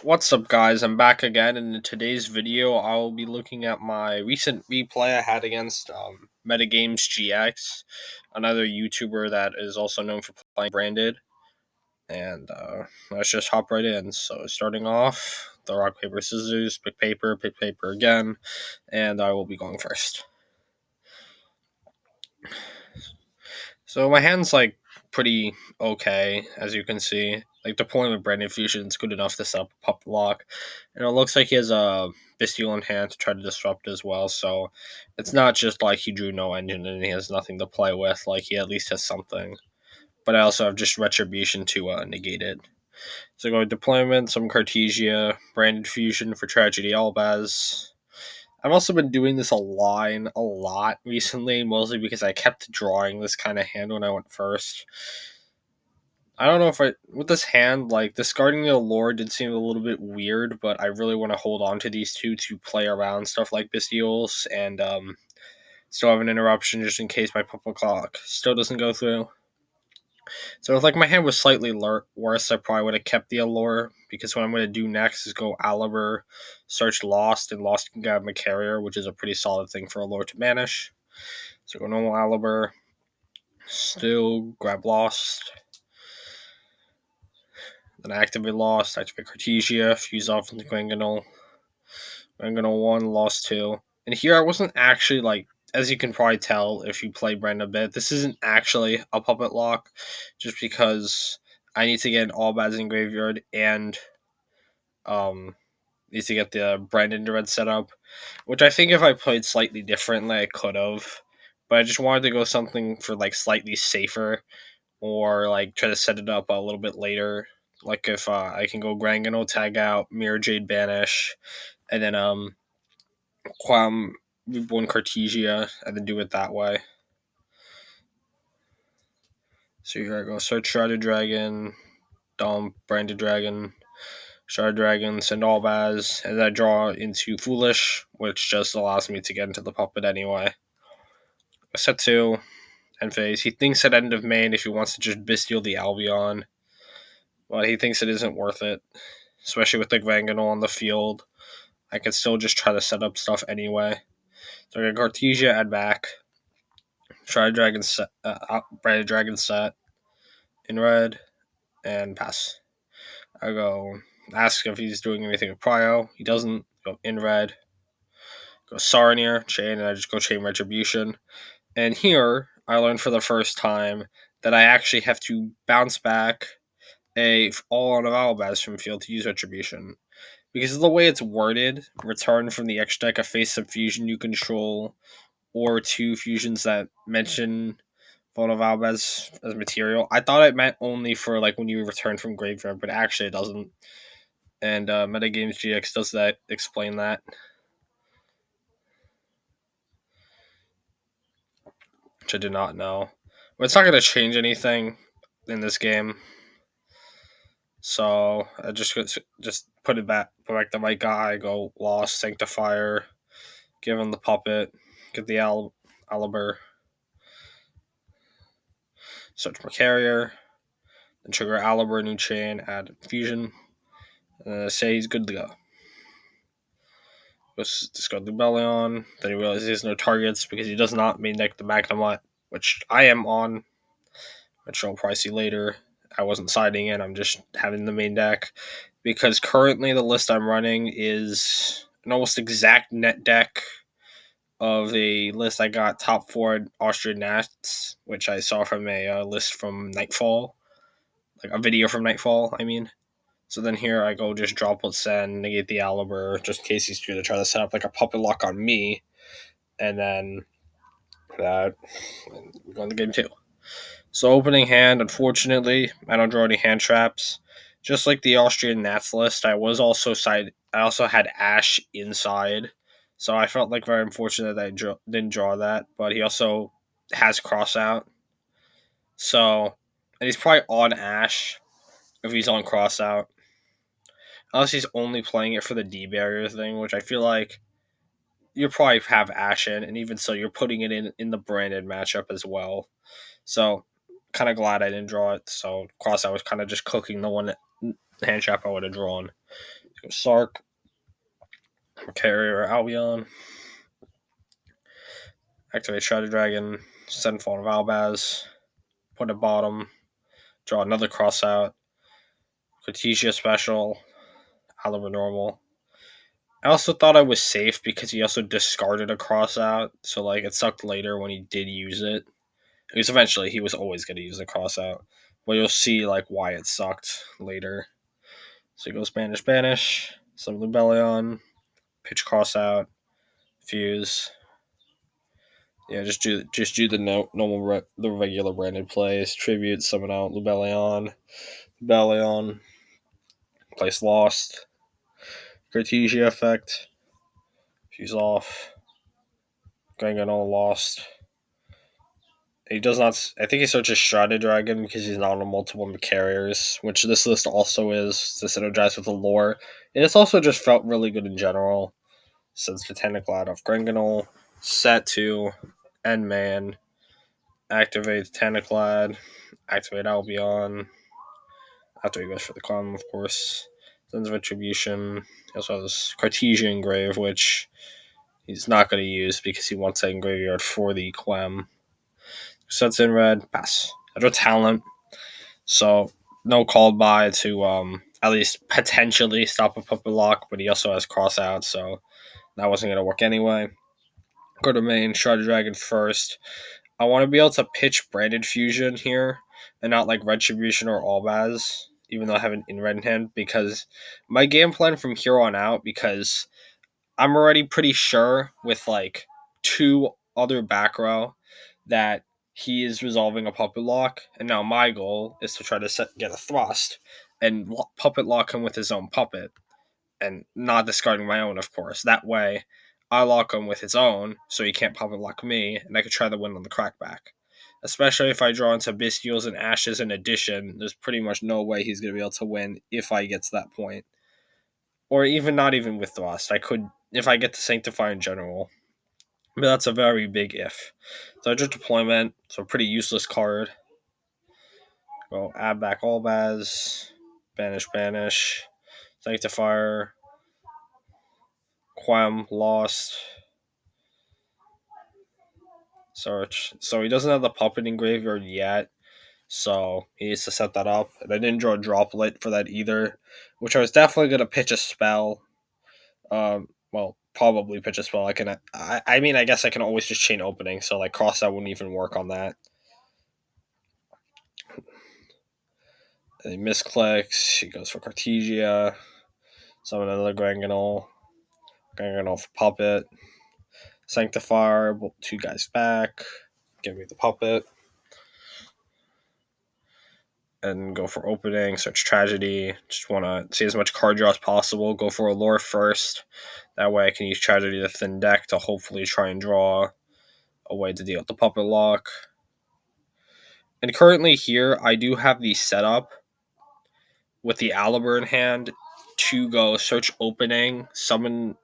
What's up, guys? I'm back again, and in today's video, I'll be looking at my recent replay I had against MetaGamesGX, another YouTuber that is also known for playing branded. And let's just hop right in. So, starting off, the rock, paper, scissors, pick paper again, and I will be going first. So, my hand's pretty okay, as you can see. Like, deploying with Branded Fusion is good enough to set up a puppet lock. And it looks like he has a Bestial in hand to try to disrupt as well. So it's not just like he drew no engine and he has nothing to play with. Like, he at least has something. But I also have just Retribution to negate it. So go deployment, some Cartesia, Branded Fusion for Tragedy Albaz. I've also been doing this a lot recently, mostly because I kept drawing this kind of hand when I went first. I don't know if with this hand, like, discarding the allure did seem a little bit weird, but I really want to hold on to these two to play around stuff like Bestials and still have an interruption just in case my puppet clock still doesn't go through. So if my hand was slightly worse, I probably would have kept the allure, because what I'm going to do next is go Aliber, search Lost, and Lost can grab my carrier, which is a pretty solid thing for allure to banish. So go normal Aliber, still grab Lost. Then I activate Lost, activate Cartesia, fuse off into Granganol. Granganol 1, Lost 2. And here I wasn't actually, as you can probably tell if you play Brand a bit, this isn't actually a puppet lock, just because I need to get an All Bads in Graveyard and need to get the Brandon Red set up, which I think if I played slightly differently, I could have. But I just wanted to go something for slightly safer, or try to set it up a little bit later. Like if I can go Grangano, tag out, Mirror Jade banish, and then Quam Reborn Cartesia, and then do it that way. So here I go. Search Shrouded Dragon, dump Branded Dragon, Shrouded Dragon, send all Baz, and then I draw into Foolish, which just allows me to get into the puppet anyway. Set 2, end phase. He thinks at end of main if he wants to just Bestial the Albion, but he thinks it isn't worth it, especially with the Granganol on the field. I could still just try to set up stuff anyway. So I got Cartesia, add back. Try Dragon set, Branded Dragon set in red, and pass. I go ask if he's doing anything with Prio. He doesn't. Go in red. Go Saronir, chain, and I just go chain Retribution. And here, I learned for the first time that I actually have to bounce back a all on Alabaz from field to use Retribution. Because of the way it's worded, return from the X deck a face up fusion you control, or two fusions that mention Phone of Albaz as material. I thought it meant only for when you return from graveyard, but actually it doesn't. And MetaGamesGX does that explain that, which I did not know. But it's not going to change anything in this game, so I just put back the right guy. Go Lost, Sanctifier, give him the puppet, get the Aliber, search for carrier, then trigger Aliber, new chain, add fusion, say he's good to go. Let's discard the Bellion. Then he realizes he has no targets because he does not main deck the Magnemite, which I am on, which I'll probably see later. I wasn't siding in, I'm just having the main deck. Because currently the list I'm running is an almost exact net deck of a list I got top 4 Austrian Nats, which I saw from a list from Nightfall. A video from Nightfall, I mean. So then here I go just Droplet Send, negate the Aliber, just in case he's going to try to set up a puppet lock on me. And then that, we go into game 2. So opening hand, unfortunately, I don't draw any hand traps. Just like the Austrian Nats list, I also had Ash inside. So I felt very unfortunate that I didn't draw that. But he also has Crossout. So, and he's probably on Ash if he's on Crossout. Unless he's only playing it for the D barrier thing, which I feel like you probably have Ash in, and even so, you're putting it in the branded matchup as well. So, kind of glad I didn't draw it. So, Crossout was kind of just cooking the one hand trap I would have drawn. Go Sark, Carrier Albion, activate Shadow Dragon, send Fawn of Albaz, put a bottom, draw another cross out, Cortesia special, Aliber normal. I also thought I was safe because he also discarded a cross out, so like it sucked later when he did use it. Because eventually he was always going to use the cross out, but you'll see like why it sucked later. So he goes Banish, some Lubellion, pitch cross out, fuse. Yeah, just do the normal the regular branded plays. Tribute, summon out Lubellion, place lost, Cartesia effect, fuse off, Ganganol lost. He does not. I think he searches Shrouded Dragon because he's not on multiple carriers, which this list also is to synergize with the lore. And it's also just felt really good in general. Since Botaniclad off Granganol, set to End Man, activate Botaniclad, activate Albion, after he goes for the Clown, of course. Sends Retribution. He also has Cartesian Grave, which he's not going to use because he wants that in graveyard for the Clem. Sets in red, pass. I draw Talent, so no called by to at least potentially stop a Puppet Lock, but he also has cross out, so that wasn't going to work anyway. Go to main, Shrouded Dragon first. I want to be able to pitch Branded Fusion here and not like Retribution or Albaz, even though I have an in red hand, because my game plan from here on out, because I'm already pretty sure with like two other back row that he is resolving a puppet lock, and now my goal is to try to get a thrust and puppet lock him with his own puppet, and not discarding my own, of course. That way, I lock him with his own, so he can't puppet lock me, and I could try to win on the crackback. Especially if I draw into Bestials and Ashes in addition, there's pretty much no way he's going to be able to win if I get to that point. Or even not even with Thrust. I could, if I get to Sanctify in general. But that's a very big if. So just deployment, so a pretty useless card. Go add back Albaz, banish, Sanctifier, Quam, lost, search. So he doesn't have the puppet in graveyard yet, so he needs to set that up. And I didn't draw a droplet for that either, which I was definitely going to pitch a spell. Well, probably pitch a spell. I mean, I guess I can always just chain opening, so like cross out wouldn't even work on that. And he misclicks. He goes for Cartesia. Summon another Granganol. Granganol for puppet. Sanctifier. Two guys back. Give me the puppet. And go for opening. Search Tragedy. Just want to see as much card draw as possible. Go for a lore first. That way I can use Tragedy to thin deck to hopefully try and draw a way to deal with the puppet lock. And currently here, I do have the setup with the Aliber in hand to go search opening, summon,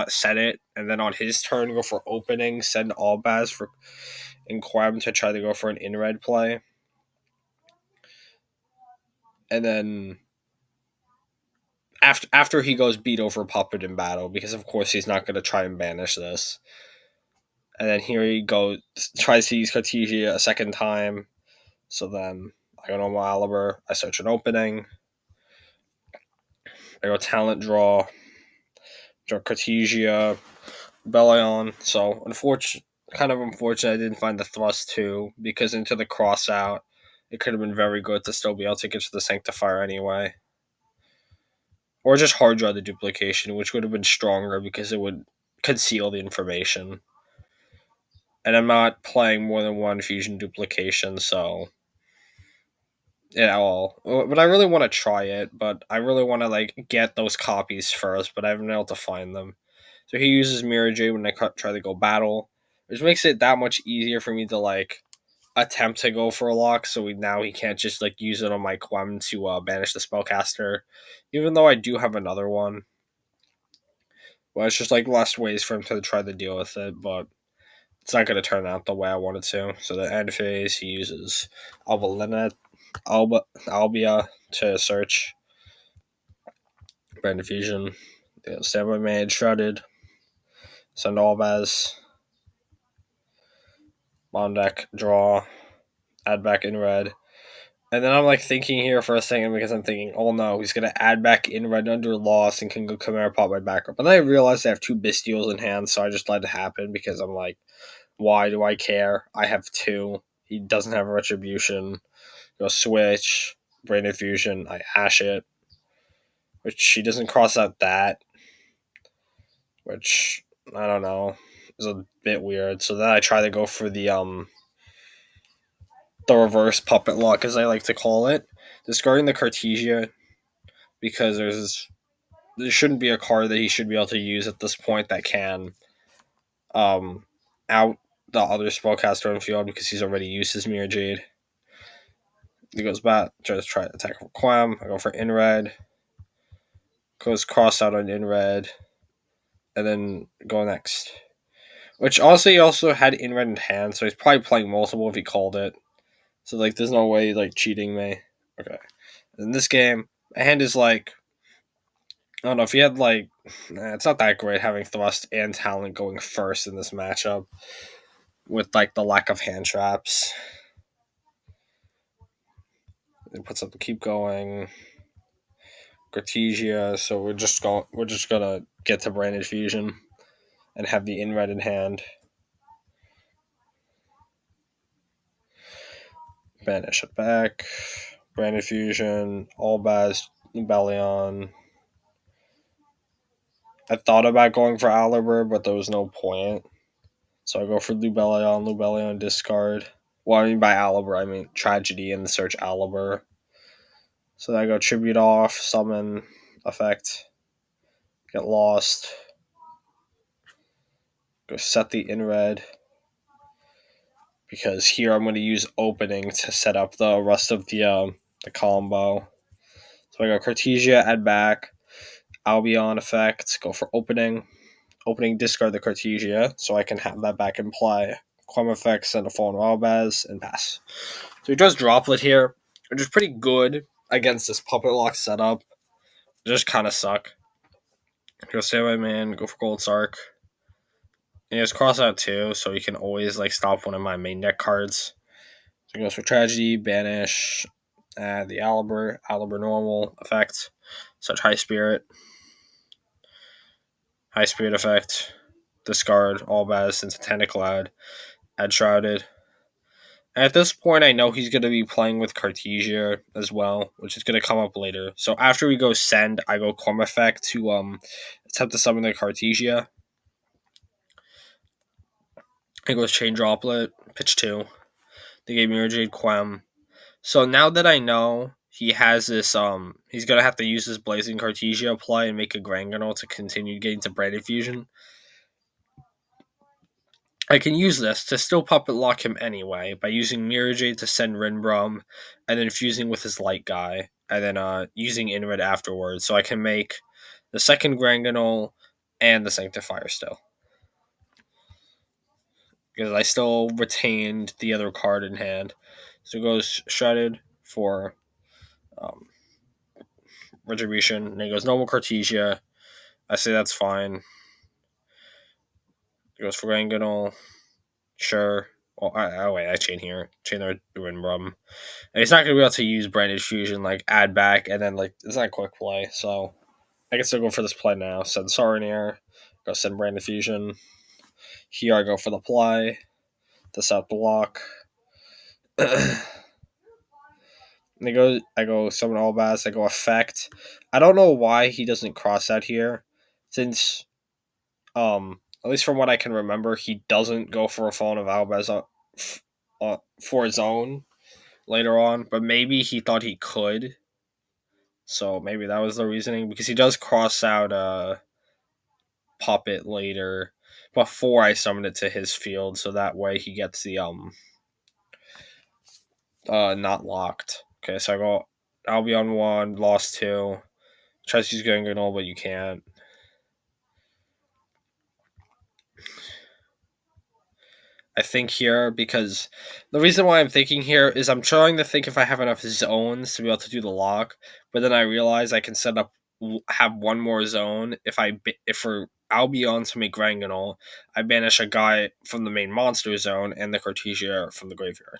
set it, and then on his turn go for opening, send Albaz for and Quam to try to go for an in-red play. And then after he goes beat over Puppet in battle, because of course he's not going to try and banish this. And then here he goes, tries to use Cartesia a second time. So then I go normal Aliber, I search an opening. I go talent draw Cartesia, Bellion. So kind of unfortunate I didn't find the thrust too, because into the cross out, it could have been very good to still be able to get to the Sanctifier anyway. Or just hard draw the duplication, which would have been stronger because it would conceal the information. And I'm not playing more than one fusion duplication, so but I really want to try it, but I really want to like get those copies first, but I haven't been able to find them. So he uses Mirror Jade when I try to go battle, which makes it that much easier for me to like attempt to go for a lock. So now he can't just like use it on my Quem to banish the spellcaster, even though I do have another one. Well, it's just like less ways for him to try to deal with it, but it's not going to turn out the way I wanted to. So the end phase, he uses Albia to search Brand Diffusion. Standby Mage, Shrouded. Send all Baz. On deck, draw. Add back in red. And then I'm like thinking here for a second because I'm thinking, oh no, he's gonna add back in red under loss and can go Chimera Pop my backup. But then I realized I have 2 Bestials in hand, so I just let it happen because I'm like, why do I care? I have 2. He doesn't have a Retribution. Go switch, Brain Infusion, I Ash it. Which he doesn't cross out that. Which I don't know. Is a bit weird. So then I try to go for the reverse puppet lock, as I like to call it. Discarding the Cartesia because there shouldn't be a card that he should be able to use at this point that can out the other spellcaster on field because he's already used his Mirror Jade. He goes back, tries to try to attack for Quam. I go for in red. Goes cross out on in red. And then go next. Which also he also had in red in hand, so he's probably playing multiple if he called it. So like there's no way like cheating me. Okay. In this game, my hand is like I don't know if he had like it's not that great having thrust and talent going first in this matchup with like the lack of hand traps. It puts up the keep going. Cartesia, so we're just gonna get to Brand Infusion and have the in red in hand. Banish it back. Brand Infusion, All Baz, Nubelion. I thought about going for Aliber, but there was no point. So I go for Lubellion discard. Well, I mean by Aliber, I mean Tragedy and search Aliber. So I go Tribute off, Summon, Effect, get lost. Go set the in red. Because here I'm going to use Opening to set up the rest of the combo. So I go Cartesia, add back, Albion effect, go for Opening. Opening, discard the Cartesia, so I can have that back in play. Quam effect, send a Fallen Wildbaz, and pass. So he does Droplet here, which is pretty good against this Puppet Lock setup. It just kind of suck. Go Standby Man, go for Gold Sark. And he has Cross Out too, so he can always like stop one of my main deck cards. So he goes for Tragedy, Banish, the Aliber normal effect, such High Spirit effect, discard All Baz into Tentaclad, add Shrouded. And at this point, I know he's going to be playing with Cartesia as well, which is going to come up later. So after we go Send, I go Quam effect to attempt to summon the Cartesia. It goes Chain Droplet, pitch 2. They gave Mirror Jade Quam. So now that I know he has this, he's going to have to use his Blazing Cartesia play and make a Granganol to continue getting to Brand Infusion. I can use this to still Puppet Lock him anyway by using Mirror Jade to send Rinbrum and then fusing with his Light Guy and then using Inred afterwards so I can make the second Granganol and the Sanctifier still. Because I still retained the other card in hand. So it goes Shredded for Retribution, and it goes Normal Cartesia. I say that's fine. It goes for Granganol. Sure. Well, wait, I chain here. Chain the Rinbrum. And he's not going to be able to use Brand Infusion, like, add back, and then, like, it's not a quick play, so I can still go for this play now. Send Saronir. Go send Brand Infusion. Here I go for the play. This out block. And I go summon All Baz. I go effect. I don't know why he doesn't cross out here, since at least from what I can remember, he doesn't go for a Fallen of Albaz for his own later on, but maybe he thought he could. So maybe that was the reasoning, because he does cross out Puppet later before I summon it to his field, so that way he gets the not locked. Okay, so I go Albion 1, lost 2. Tries to use Ganganol, but you can't. I think here, because the reason why I'm thinking here is I'm trying to think if I have enough zones to be able to do the lock, but then I realize I can set up have one more zone. If for Albion to make Granganol, I banish a guy from the main monster zone and the Cortesia from the graveyard.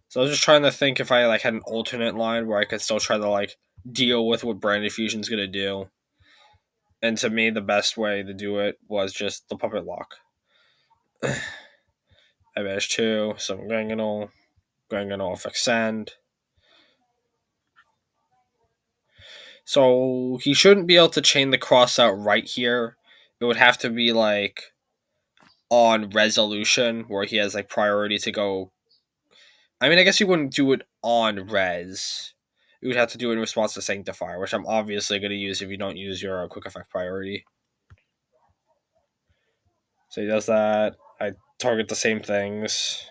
So I was just trying to think if I like had an alternate line where I could still try to like deal with what Branded Fusion's gonna do. And to me, the best way to do it was just the puppet lock. I banished 2, some Granganol effect send. So he shouldn't be able to chain the cross out right here. It would have to be like on resolution where he has like priority to go. I mean, I guess you wouldn't do it on res. You would have to do it in response to Sanctifier, which I'm obviously going to use if you don't use your quick effect priority. So he does that. I target the same things.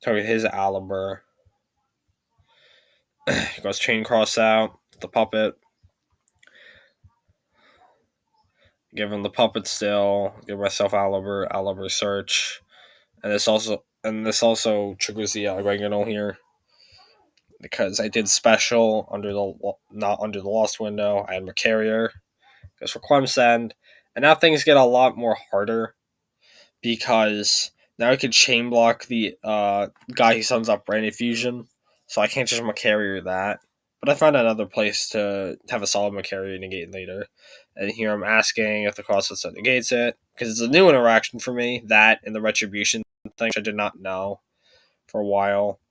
Target his Aliber. He goes chain cross out. The puppet. Give him the puppet still. Give myself Aliber search. And this also triggers the Reginald here. Because I did special under the not under the lost window. I had my carrier. Goes for Quem Send. And now things get a lot more harder. Because now I could chain block the guy who sums up Branded Fusion. So I can't just Macarier that. But I found another place to have a solid Macarier negate later. And here I'm asking if the crossfit set negates it. Because it's a new interaction for me. That and the Retribution thing, which I did not know for a while.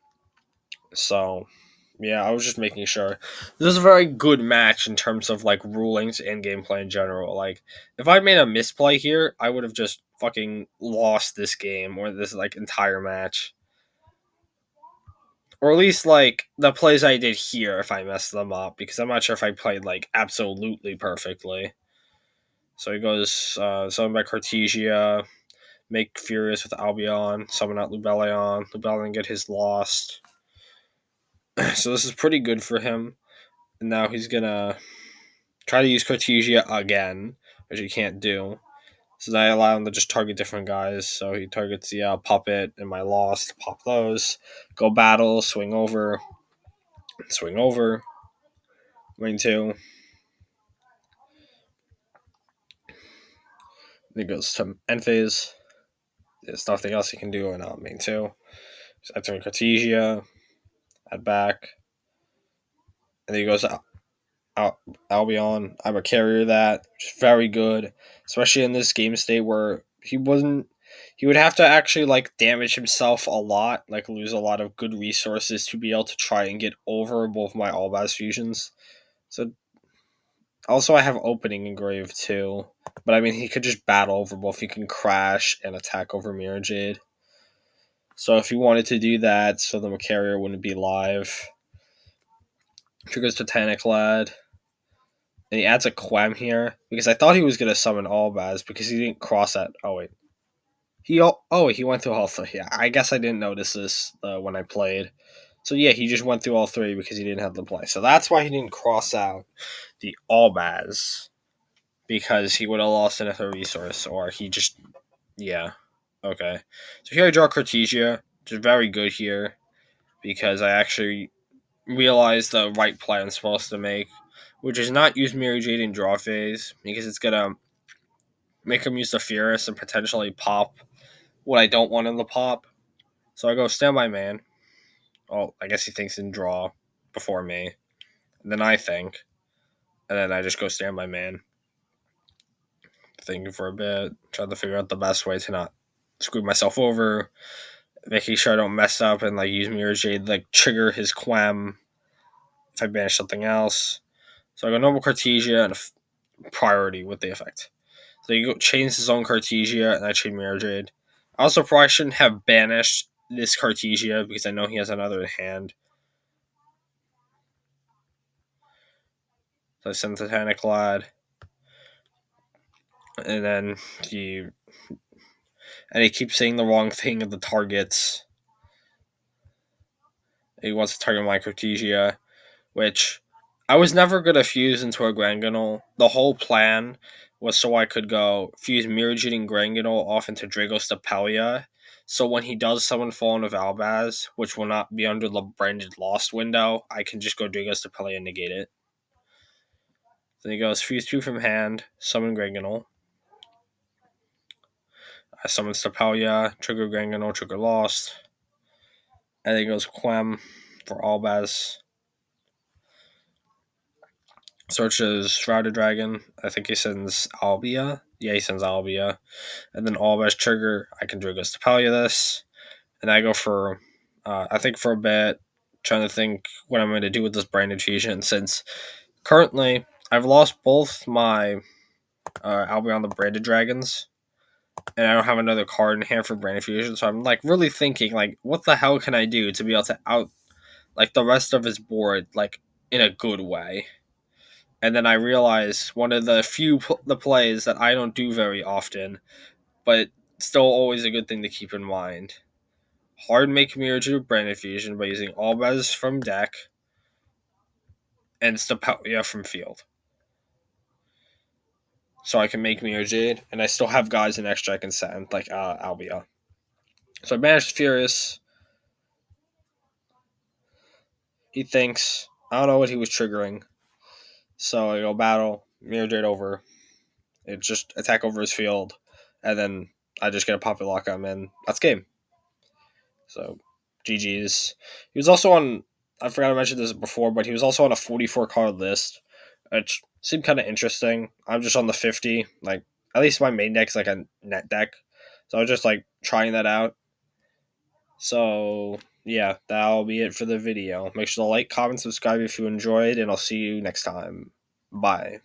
So, yeah, I was just making sure. This is a very good match in terms of, like, rulings and gameplay in general. Like, if I made a misplay here, I would have just fucking lost this game or this, like, entire match. Or at least, like, the plays I did here if I messed them up, because I'm not sure if I played, like, absolutely perfectly. So he goes, summon by Cartesia, make Furious with Albion, summon out Lubellion get his Lost. So this is pretty good for him. And now he's gonna try to use Cartesia again, which he can't do. So then I allow him to just target different guys. So he targets the puppet and my Lost, pop those, go battle, swing over, wing 2. Then he goes to end phase. There's nothing else he can do in main 2. So I turn Cartesia, add back, and then he goes Albion. I'm a carrier that, which is very good, especially in this game state where he would have to actually like damage himself a lot, like lose a lot of good resources to be able to try and get over both my Albaz fusions. So also I have opening engrave too, but I mean he could just battle over both. He can crash and attack over Mirror Jade. So if he wanted to do that, so the carrier wouldn't be live. Triggers Titanic Lad. And he adds a Quem here because I thought he was gonna summon Albaz because he didn't cross that. Oh wait, he went through all 3. Yeah, I guess I didn't notice this when I played. So yeah, he just went through all 3 because he didn't have the play. So that's why he didn't cross out the Albaz, because he would have lost another resource, or he just okay. So here I draw Cartesia, which is very good here because I actually realized the right play I'm supposed to make, which is not use Mirror Jade in draw phase because it's gonna make him use the Furious and potentially pop what I don't want him to pop. So I go Standby Man. Oh, I guess he thinks in draw before me. And then I think. And then I just go Standby Man. Thinking for a bit. Trying to figure out the best way to not screw myself over. Making sure I don't mess up and like use Mirror Jade, like trigger his Quem if I banish something else. So I go Noble Cartesia and priority with the effect. So you go chains his own Cartesia, and I chain Mirror Jade. I also probably shouldn't have banished this Cartesia because I know he has another in hand. So I send Titanic Lad. And then he keeps saying the wrong thing of the targets. He wants to target my Cartesia, which I was never going to fuse into a Granganol. The whole plan was so I could go fuse Mirajit and Granganol off into Dragos Stapelia. So when he does summon Fallen of Albaz, which will not be under the branded Lost window, I can just go Dragos Stapelia and negate it. Then he goes Fuse 2 from hand, summon Granganol. I summon Stapelia, trigger Granganol, trigger Lost. And then he goes Quem for Albaz. Searches Shrouded Dragon. I think he sends Albia. Yeah, he sends Albia. And then Albaz trigger. I can trigger Stapelia this. And I go for, I think for a bit, trying to think what I'm going to do with this branded fusion since currently I've lost both my Albion the Branded Dragons, and I don't have another card in hand for Branded Fusion, so I'm like really thinking like, what the hell can I do to be able to out like the rest of his board like in a good way? And then I realized one of the the plays that I don't do very often, but still always a good thing to keep in mind. Hard make mirror to Branded Fusion by using Albaz from deck and Stapelia from field. So I can make Mirror Jade, and I still have guys in extra I can send, like Albia. So I banished Furious. He thinks, I don't know what he was triggering. So I go battle, Mirror Jade over. It just attack over his field, and then I just get a Poppy Lock on him, and that's game. So GG's. He was also on, I forgot to mention this before, but he was also on a 44 card list, which seemed kind of interesting. I'm just on the 50. Like, at least my main deck is like a net deck. So I was just like trying that out. So yeah, that'll be it for the video. Make sure to like, comment, subscribe if you enjoyed, and I'll see you next time. Bye.